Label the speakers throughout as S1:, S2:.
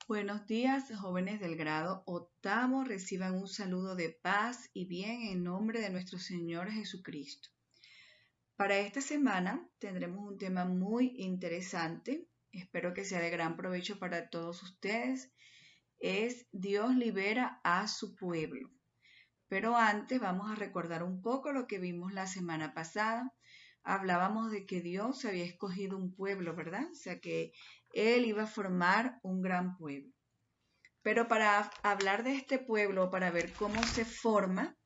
S1: Buenos días, jóvenes del grado octavo. Reciban un saludo de paz y bien en nombre de nuestro Señor Jesucristo. Para esta semana tendremos un tema muy interesante. Espero que sea de gran provecho para todos ustedes. Es Dios libera a su pueblo. Pero antes vamos a recordar un poco lo que vimos la semana pasada. Hablábamos de que Dios había escogido un pueblo, ¿verdad? O sea que Él iba a formar un gran pueblo. Pero para hablar de este pueblo, para ver cómo se forma,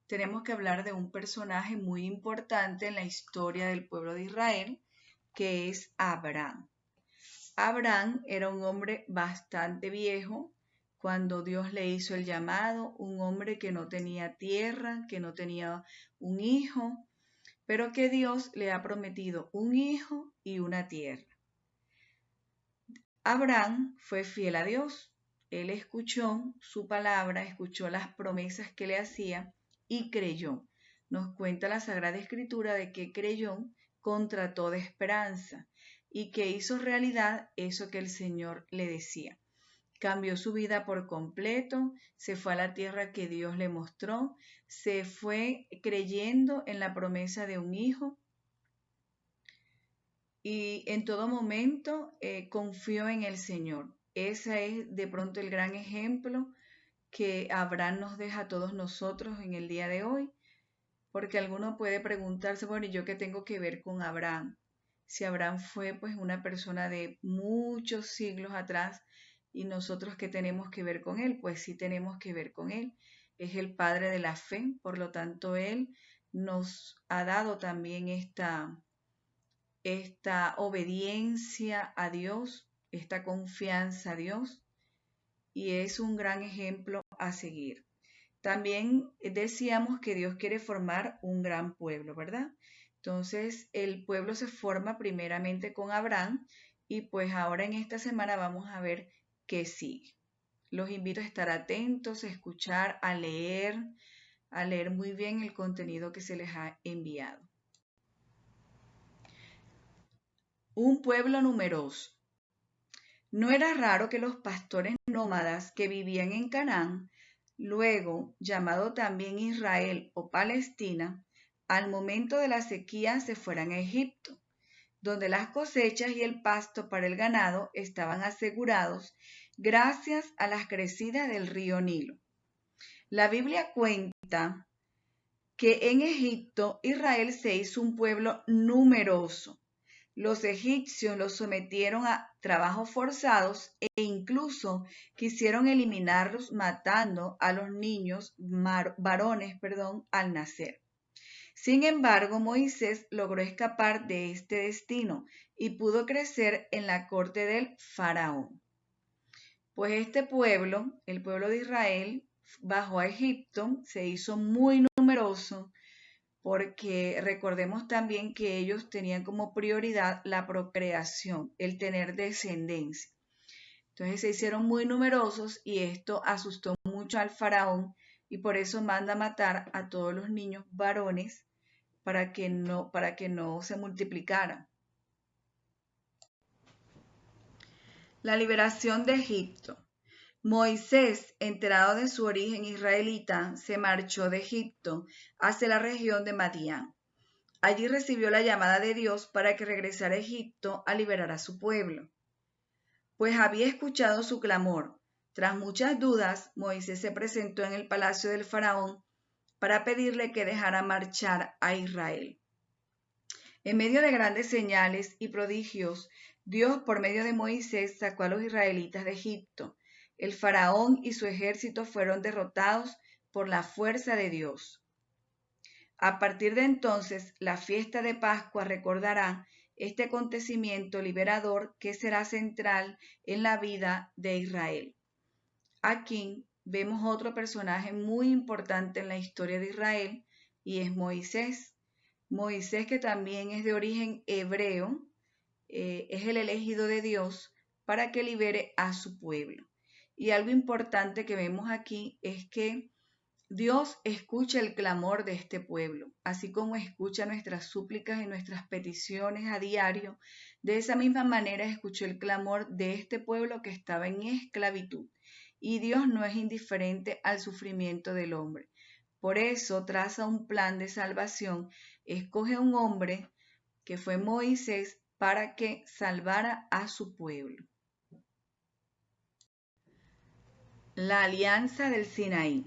S1: tenemos que hablar de un personaje muy importante en la historia del pueblo de Israel, que es Abraham. Abraham era un hombre bastante viejo cuando Dios le hizo el llamado, un hombre que no tenía tierra, que no tenía un hijo, pero que Dios le ha prometido un hijo y una tierra. Abraham fue fiel a Dios. Él escuchó su palabra, escuchó las promesas que le hacía y creyó. Nos cuenta la Sagrada Escritura de que creyó contra toda esperanza y que hizo realidad eso que el Señor le decía. Cambió su vida por completo, se fue a la tierra que Dios le mostró, se fue creyendo en la promesa de un hijo y en todo momento confió en el Señor. Ese es de pronto el gran ejemplo que Abraham nos deja a todos nosotros en el día de hoy, porque alguno puede preguntarse, bueno, ¿y yo qué tengo que ver con Abraham? Si Abraham fue pues una persona de muchos siglos atrás y nosotros qué tenemos que ver con él, pues sí tenemos que ver con él. Es el padre de la fe, por lo tanto él nos ha dado también esta obediencia a Dios, esta confianza a Dios, y es un gran ejemplo a seguir. También decíamos que Dios quiere formar un gran pueblo, ¿verdad? Entonces, el pueblo se forma primeramente con Abraham y pues ahora en esta semana vamos a ver qué sigue. Los invito a estar atentos, a escuchar, a leer muy bien el contenido que se les ha enviado. Un pueblo numeroso. No era raro que los pastores nómadas que vivían en Canaán, luego llamado también Israel o Palestina, al momento de la sequía se fueran a Egipto, donde las cosechas y el pasto para el ganado estaban asegurados gracias a las crecidas del río Nilo. La Biblia cuenta que en Egipto Israel se hizo un pueblo numeroso. Los egipcios los sometieron a trabajos forzados e incluso quisieron eliminarlos matando a los niños varones, al nacer. Sin embargo, Moisés logró escapar de este destino y pudo crecer en la corte del faraón. Pues este pueblo, el pueblo de Israel, bajó a Egipto, se hizo muy numeroso, porque recordemos también que ellos tenían como prioridad la procreación, el tener descendencia. Entonces se hicieron muy numerosos y esto asustó mucho al faraón y por eso manda matar a todos los niños varones para que no se multiplicaran. La liberación de Egipto. Moisés, enterado de su origen israelita, se marchó de Egipto hacia la región de Madián. Allí recibió la llamada de Dios para que regresara a Egipto a liberar a su pueblo, pues había escuchado su clamor. Tras muchas dudas, Moisés se presentó en el palacio del faraón para pedirle que dejara marchar a Israel. En medio de grandes señales y prodigios, Dios por medio de Moisés sacó a los israelitas de Egipto. El faraón y su ejército fueron derrotados por la fuerza de Dios. A partir de entonces, la fiesta de Pascua recordará este acontecimiento liberador que será central en la vida de Israel. Aquí vemos otro personaje muy importante en la historia de Israel y es Moisés. Moisés, que también es de origen hebreo, es el elegido de Dios para que libere a su pueblo. Y algo importante que vemos aquí es que Dios escucha el clamor de este pueblo, así como escucha nuestras súplicas y nuestras peticiones a diario. De esa misma manera escuchó el clamor de este pueblo que estaba en esclavitud. Y Dios no es indiferente al sufrimiento del hombre. Por eso traza un plan de salvación, escoge un hombre que fue Moisés para que salvara a su pueblo. La alianza del Sinaí.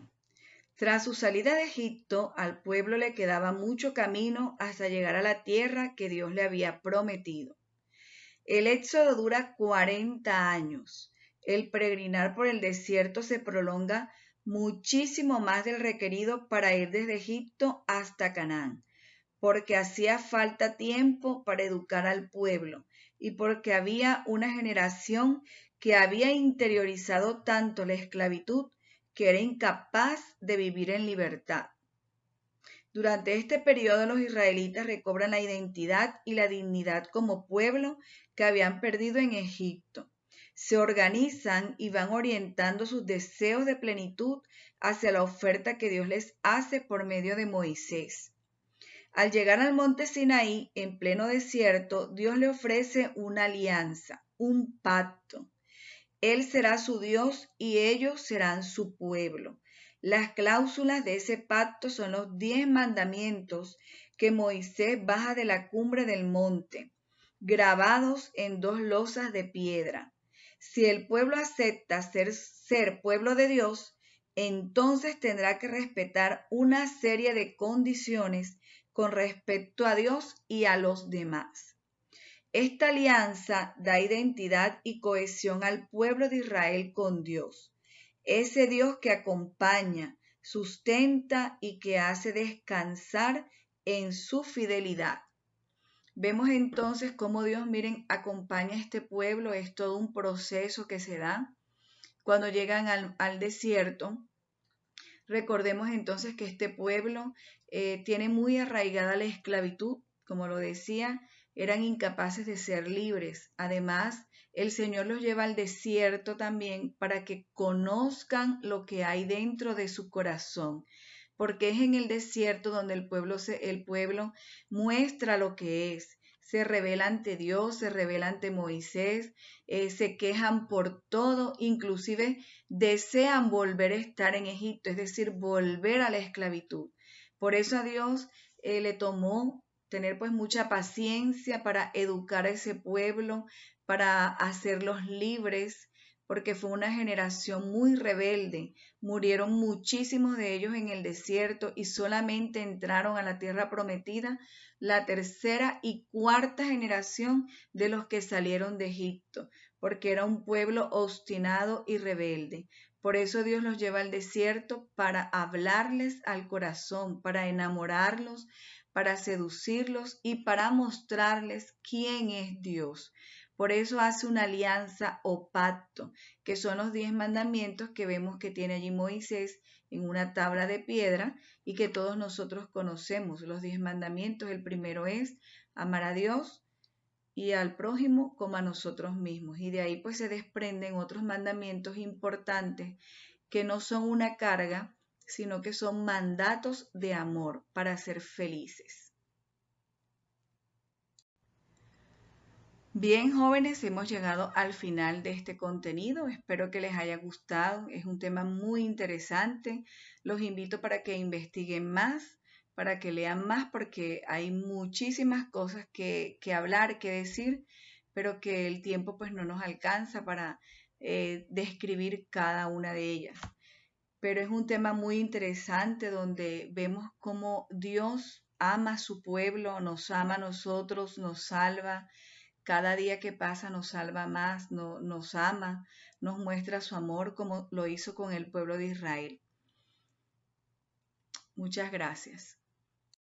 S1: Tras su salida de Egipto, al pueblo le quedaba mucho camino hasta llegar a la tierra que Dios le había prometido. El éxodo dura 40 años. El peregrinar por el desierto se prolonga muchísimo más del requerido para ir desde Egipto hasta Canaán, porque hacía falta tiempo para educar al pueblo y porque había una generación que había interiorizado tanto la esclavitud que era incapaz de vivir en libertad. Durante este periodo los israelitas recobran la identidad y la dignidad como pueblo que habían perdido en Egipto. Se organizan y van orientando sus deseos de plenitud hacia la oferta que Dios les hace por medio de Moisés. Al llegar al monte Sinaí, en pleno desierto, Dios le ofrece una alianza, un pacto. Él será su Dios y ellos serán su pueblo. Las cláusulas de ese pacto son los 10 mandamientos que Moisés baja de la cumbre del monte, grabados en 2 losas de piedra. Si el pueblo acepta ser pueblo de Dios, entonces tendrá que respetar una serie de condiciones con respecto a Dios y a los demás. Esta alianza da identidad y cohesión al pueblo de Israel con Dios, ese Dios que acompaña, sustenta y que hace descansar en su fidelidad. Vemos entonces cómo Dios, miren, acompaña a este pueblo, es todo un proceso que se da cuando llegan al desierto. Recordemos entonces que este pueblo tiene muy arraigada la esclavitud, como lo decía, eran incapaces de ser libres. Además, el Señor los lleva al desierto también para que conozcan lo que hay dentro de su corazón, porque es en el desierto donde el pueblo muestra lo que es. Se revela ante Dios, se revela ante Moisés, se quejan por todo, inclusive desean volver a estar en Egipto, es decir, volver a la esclavitud. Por eso a Dios le tomó tener pues mucha paciencia para educar a ese pueblo, para hacerlos libres, porque fue una generación muy rebelde. Murieron muchísimos de ellos en el desierto y solamente entraron a la tierra prometida la tercera y cuarta generación de los que salieron de Egipto, porque era un pueblo obstinado y rebelde. Por eso Dios los lleva al desierto para hablarles al corazón, para enamorarlos, para seducirlos y para mostrarles quién es Dios. Por eso hace una alianza o pacto, que son los 10 mandamientos que vemos que tiene allí Moisés en una tabla de piedra y que todos nosotros conocemos. Los 10 mandamientos, el primero es amar a Dios y al prójimo como a nosotros mismos. Y de ahí pues se desprenden otros mandamientos importantes que no son una carga, sino que son mandatos de amor para ser felices. Bien, jóvenes, hemos llegado al final de este contenido. Espero que les haya gustado. Es un tema muy interesante. Los invito para que investiguen más, para que lean más, porque hay muchísimas cosas que hablar, que decir, pero que el tiempo pues no nos alcanza para describir cada una de ellas. Pero es un tema muy interesante donde vemos cómo Dios ama a su pueblo, nos ama a nosotros, nos salva. Cada día que pasa nos salva más, nos ama, nos muestra su amor como lo hizo con el pueblo de Israel. Muchas gracias.